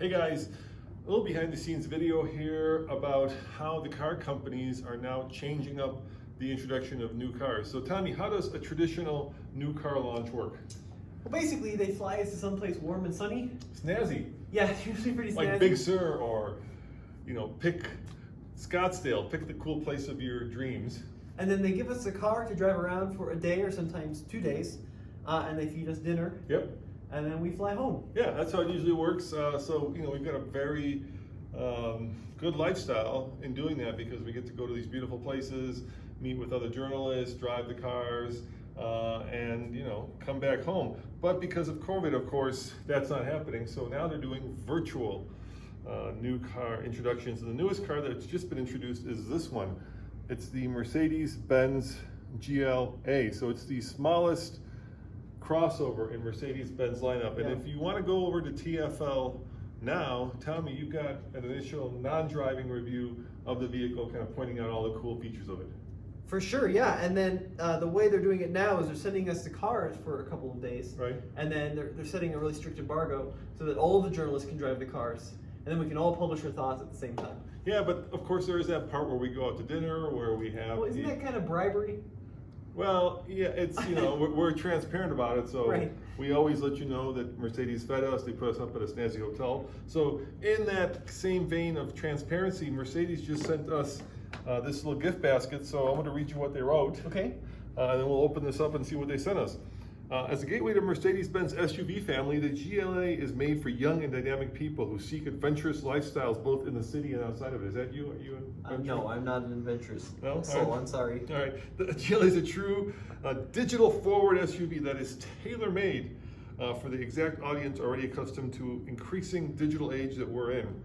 Hey guys, a little behind the scenes video here about how the car companies are now changing up the introduction of new cars. So Tommy, how does a traditional new car launch work? Well, basically they fly us to someplace warm and sunny. Snazzy. Yeah, it's usually pretty snazzy. Like Big Sur, or pick Scottsdale, pick the cool place of your dreams. And then they give us a car to drive around for a day or sometimes 2 days, and they feed us dinner. Yep. And then we fly home. Yeah, that's how it usually works. So we've got a very good lifestyle in doing that, because we get to go to these beautiful places, meet with other journalists, drive the cars, and come back home. But because of COVID, of course, that's not happening. So now they're doing virtual new car introductions. And the newest car that's just been introduced is this one. It's the Mercedes-Benz GLA. So it's the smallest crossover in Mercedes-Benz lineup. And if you want to go over to TFL now, Tommy, you've got an initial non-driving review of the vehicle, kind of pointing out all the cool features of it. For sure, yeah. And then the way they're doing it now is they're sending us the cars for a couple of days. Right. And then they're setting a really strict embargo so that all of the journalists can drive the cars. And then we can all publish our thoughts at the same time. Yeah, but of course there is that part where we go out to dinner, where we have... Well, isn't that kind of bribery? Well, yeah, it's, we're transparent about it, so right. We always let you know that Mercedes fed us, they put us up at a snazzy hotel. So in that same vein of transparency, Mercedes just sent us this little gift basket, so I'm going to read you what they wrote. Okay. And then we'll open this up and see what they sent us. As a gateway to Mercedes-Benz SUV family, the GLA is made for young and dynamic people who seek adventurous lifestyles both in the city and outside of it. Is that you? Are you no, I'm not an adventurous soul. I'm sorry. All right. The GLA is a true digital forward SUV that is tailor-made for the exact audience already accustomed to increasing digital age that we're in.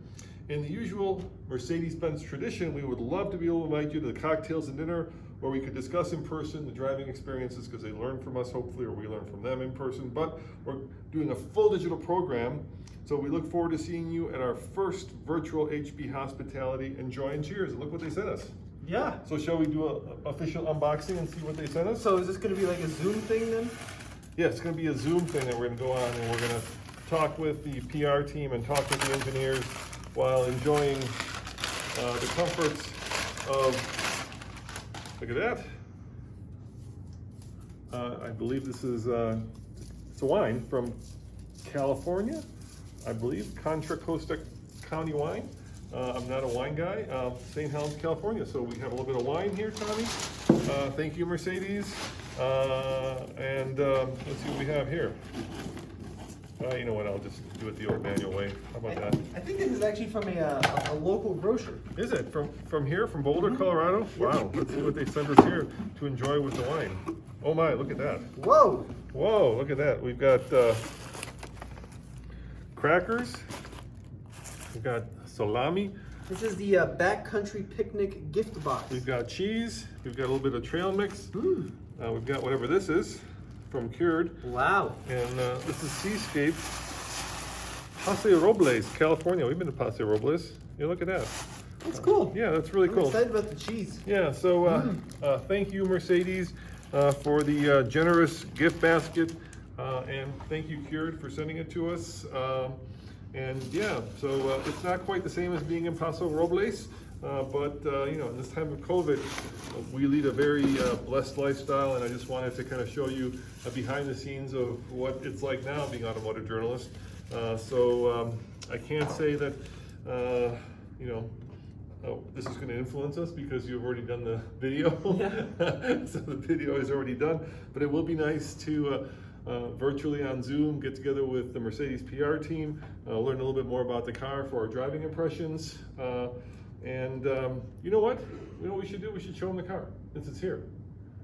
In the usual Mercedes-Benz tradition, we would love to be able to invite you to the cocktails and dinner, where we could discuss in person the driving experiences, because they learn from us, hopefully, or we learn from them in person. But we're doing a full digital program, so we look forward to seeing you at our first virtual HB hospitality. Enjoy and cheers. And look what they sent us. Yeah. So shall we do an official unboxing and see what they sent us? So is this going to be like a Zoom thing then? Yeah, it's going to be a Zoom thing that we're going to go on, and we're going to talk with the PR team and talk with the engineers while enjoying the comforts of... Look at that. I believe this is it's a wine from California, I believe, Contra Costa County wine. I'm not a wine guy. St. Helens, California. So we have a little bit of wine here, Tommy. Thank you, Mercedes. And let's see what we have here. You know what, I'll just do it the old manual way. How about that? I think this is actually from a local grocer. Is it? From here? From Boulder, Colorado? Wow, let's see what they sent us here to enjoy with the wine. Oh my, look at that. Whoa! Whoa, look at that. We've got crackers. We've got salami. This is the Backcountry Picnic gift box. We've got cheese. We've got a little bit of trail mix. We've got whatever this is from Cured. Wow. And this is Seascape, Paso Robles, California. We've been to Paso Robles. Yeah, look at that. That's cool. Yeah, that's really cool. I'm excited about the cheese. Yeah, so thank you, Mercedes, for the generous gift basket. And thank you, Cured, for sending it to us. And yeah, so it's not quite the same as being in Paso Robles. But in this time of COVID, we lead a very blessed lifestyle, and I just wanted to kind of show you behind the scenes of what it's like now being an automotive journalist. So I can't say that this is going to influence us, because you've already done the video. So the video is already done, but it will be nice to virtually on Zoom get together with the Mercedes PR team, learn a little bit more about the car for our driving impressions. And you know what? You know what we should do? We should show them the car, since it's here.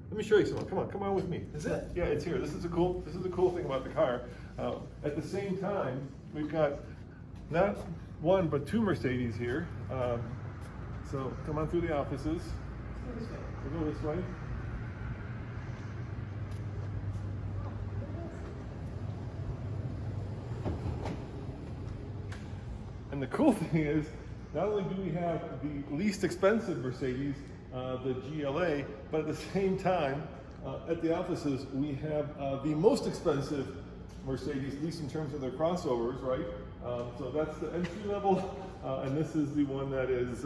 Let me show you something. Come on with me. Is it? Yeah, it's here. This is the cool thing about the car. At the same time, we've got not one but two Mercedes here. So come on through the offices. We'll go this way. And the cool thing is, not only do we have the least expensive Mercedes, the GLA, but at the same time, at the offices, we have the most expensive Mercedes, at least in terms of their crossovers, right? So that's the entry level, and this is the one that is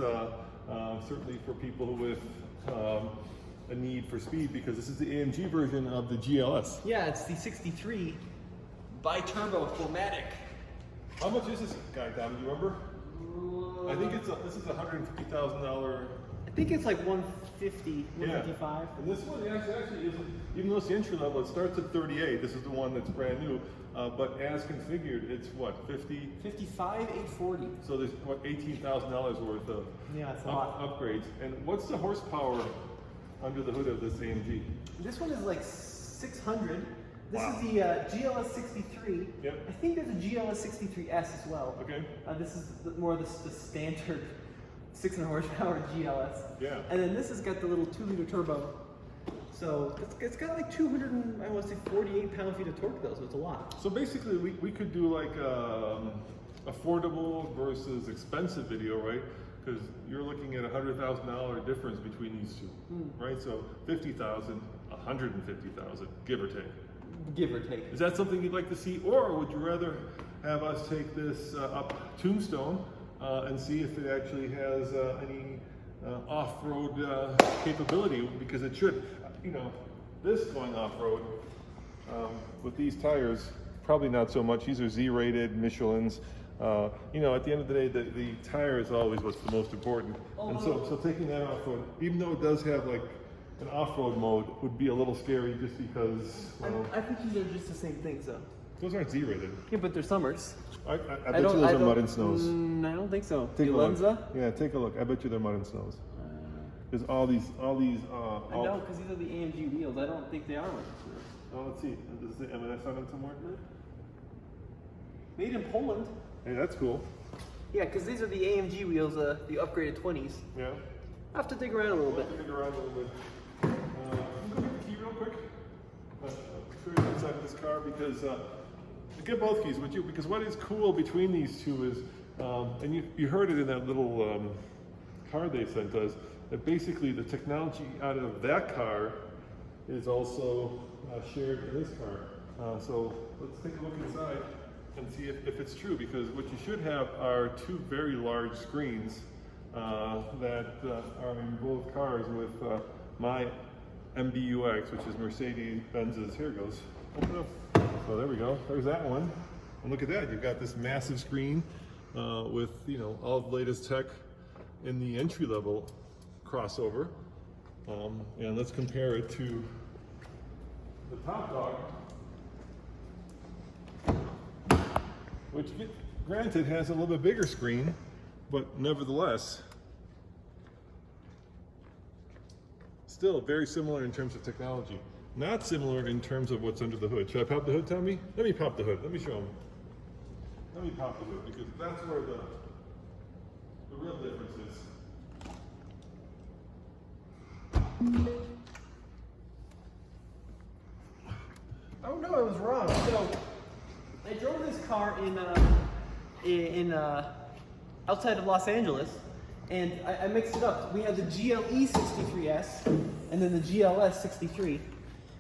certainly for people with a need for speed, because this is the AMG version of the GLS. Yeah, it's the 63 bi-turbo 4MATIC. How much is this guy, Tom? Do you remember? I think this is $150,000. I think it's like 150, 155. And this one actually isn't, even though it's the entry level, it starts at 38. This is the one that's brand new, but as configured, it's what, 50? 55,840. So there's what, $18,000 worth of it's a lot. upgrades. And what's the horsepower under the hood of this AMG? This one is like 600. This Wow. is the GLS 63. Yep. I think there's a GLS 63S as well. Okay. This is more the standard 600 horsepower GLS. Yeah. And then this has got the little 2-liter turbo. So it's got like 248 pound-feet of torque though, so it's a lot. So basically, we could do like affordable versus expensive video, right? Because you're looking at $100,000 difference between these two, right? So 50,000, 150,000, give or take. Give or take. Is that something you'd like to see, or would you rather have us take this up Tombstone and see if it actually has any off-road capability? Because it should. You know, this going off-road with these tires, probably not so much. These are Z-rated Michelins. You know, at the end of the day, the tire is always what's the most important. And so taking that off-road, even though it does have like an off-road mode, would be a little scary just because. I think these are just the same things though. Those aren't Z-rated. Yeah, but they're Summers. I bet you those are mud and snows. I don't think so. Take a Lenza? look. Yeah, take a look. I bet you they're mud and snows. There's all these. I know, because these are the AMG wheels. I don't think they are mud and snows. Oh, let's see. Does the M&S on them somewhere? Made in Poland. Hey, that's cool. Yeah, because these are the AMG wheels, the upgraded 20s. Yeah. I have to dig around a little bit. Dig around a little bit. Can you go get the key real quick? Show you inside of this car, because get both keys, would you? Because what is cool between these two is, and you heard it in that little card they sent us, that basically the technology out of that car is also shared in this car. So let's take a look inside and see if it's true, because what you should have are two very large screens that are in both cars with my MBUX, which is Mercedes-Benz's, here it goes, open up. So there we go, there's that one. And look at that, you've got this massive screen with, you know, all the latest tech in the entry-level crossover. And let's compare it to the top dog, which granted has a little bit bigger screen, but nevertheless, still very similar in terms of technology. Not similar in terms of what's under the hood. Should I pop the hood, Tommy? Let me pop the hood. Let me show them. Let me pop the hood, because that's where the real difference is. Oh no, I was wrong. So I drove this car in outside of Los Angeles, and I mixed it up. We had the GLE 63S and then the GLS 63,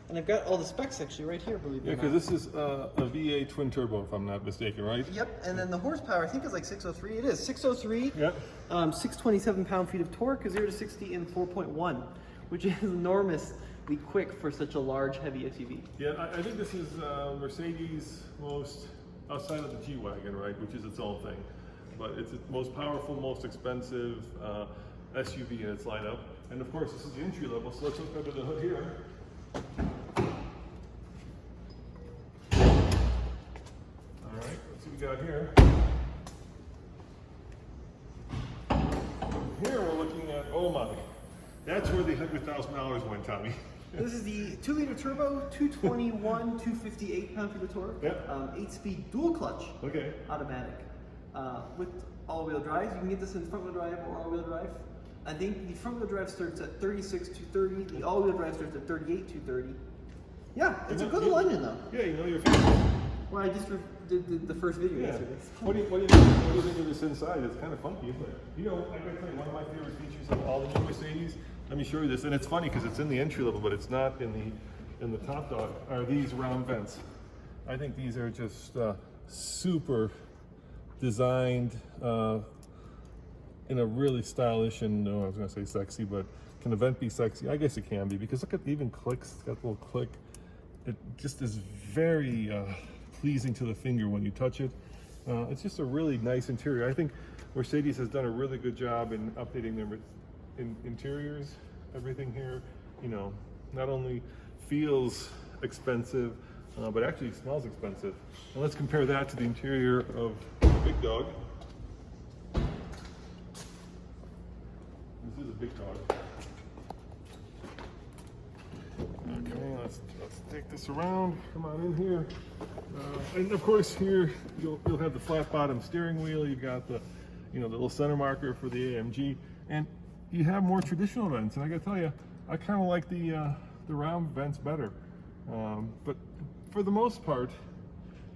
and I've got all the specs actually right here. Believe it or not. Yeah, because this is a V8 twin turbo, if I'm not mistaken, right? Yep, and then the horsepower I think is like 603. It is 603. Yep. 627 pound-feet of torque, 0 to 60 in 4.1, which is enormously quick for such a large, heavy SUV. Yeah, I think this is Mercedes' most, outside of the G-Wagon, right, which is its own thing. But it's its most powerful, most expensive SUV in its lineup. And of course, this is the entry level, so let's look under the hood here. All right, let's see what we got here. Here we're looking at, oh my, that's where the $100,000 went, Tommy. This is the 2-liter turbo, 221, 258 pound-feet of torque. Yep. 8-speed dual clutch. Okay. Automatic. With all-wheel drive. You can get this in front-wheel drive or all-wheel drive. I think the front-wheel drive starts at 36,230. The all-wheel drive starts at 38,230. Yeah, it's a good little engine though. Yeah, you know your favorite. Well, I just did the first video yesterday. What do you think of this inside? It's kind of funky, isn't it? You know, I gotta tell you, one of my favorite features of all the new Mercedes, let me show you this, and it's funny because it's in the entry level, but it's not in the top dog, are these round vents. I think these are just super designed in a really stylish and, I was gonna say sexy, but can the vent be sexy? I guess it can be, because look at even clicks, it's got a little click. It just is very pleasing to the finger when you touch it. It's just a really nice interior. I think Mercedes has done a really good job in updating their interiors. Everything here, you know, not only feels expensive, but actually smells expensive. And let's compare that to the interior of the big dog. This is a big dog. Okay, let's take this around. Come on in here. And of course, here you'll have the flat bottom steering wheel. You got the, you know, the little center marker for the AMG, and you have more traditional vents. And I gotta tell you, I kind of like the round vents better. But for the most part,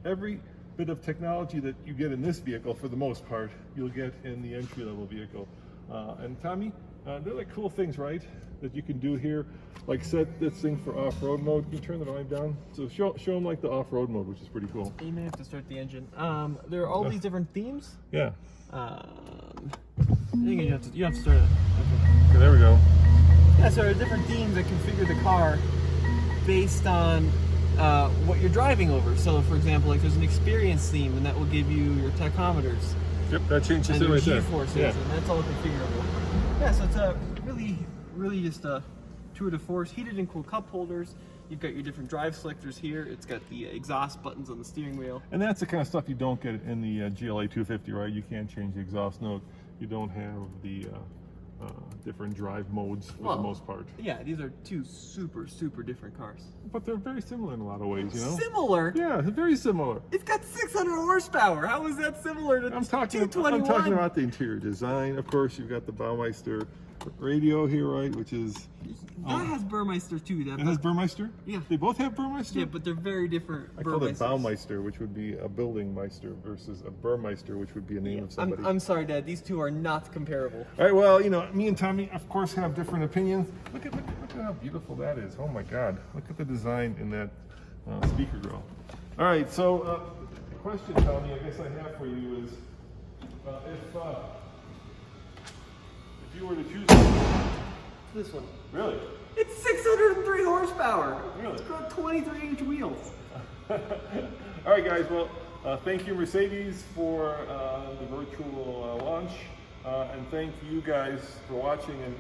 every bit of technology that you get in this vehicle, for the most part, you'll get in the entry-level vehicle. And Tommy, they're like cool things, right, that you can do here, like set this thing for off-road mode. Can you turn the volume down? So show them like the off-road mode, which is pretty cool. You may have to start the engine. There are all these different themes. Yeah. I think you have to start it. Okay, there we go. Yeah, so there are different themes that configure the car based on what you're driving over. So, for example, like there's an experience theme, and that will give you your tachometers. Yep, that changes and it your right there. G-forces, Yeah. and that's all configurable. Yeah, so it's a really just a tour de force. Heated and cool cup holders. You've got your different drive selectors here. It's got the exhaust buttons on the steering wheel. And that's the kind of stuff you don't get in the GLA 250, right? You can't change the exhaust note. You don't have the different drive modes for the most part. Yeah, these are two super different cars. But they're very similar in a lot of ways, you know? Similar? Yeah, they're very similar. It's got 600 horsepower. How is that similar to I'm talking 221? about the interior design. Of course, you've got the Baumeister radio here, right? Which is... That has Burmeister too. It has Burmeister? Yeah. They both have Burmeister? Yeah, but they're very different. I call it Burmeisters. Baumeister, which would be a building meister, versus a Burmeister, which would be a name of somebody. I'm sorry, Dad. These two are not comparable. All right, well, you know, me and Tommy, of course, have different opinions. Look at how beautiful that is. Oh my God. Look at the design in that speaker grill. All right, so the question, Tommy, I guess I have for you is, if you were to choose This one. Really? It's 603 horsepower. Really? It's got 23-inch wheels. All right, guys. Well, thank you, Mercedes, for the virtual launch, and thank you guys for watching. And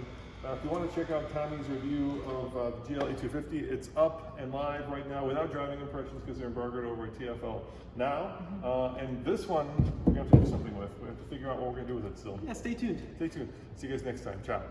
if you want to check out Tommy's review of the GLA 250, it's up and live right now without driving impressions because they're embargoed over at TFL now. And this one we're going to have to do something with. We have to figure out what we're going to do with it still. Yeah, stay tuned. Stay tuned. See you guys next time. Ciao.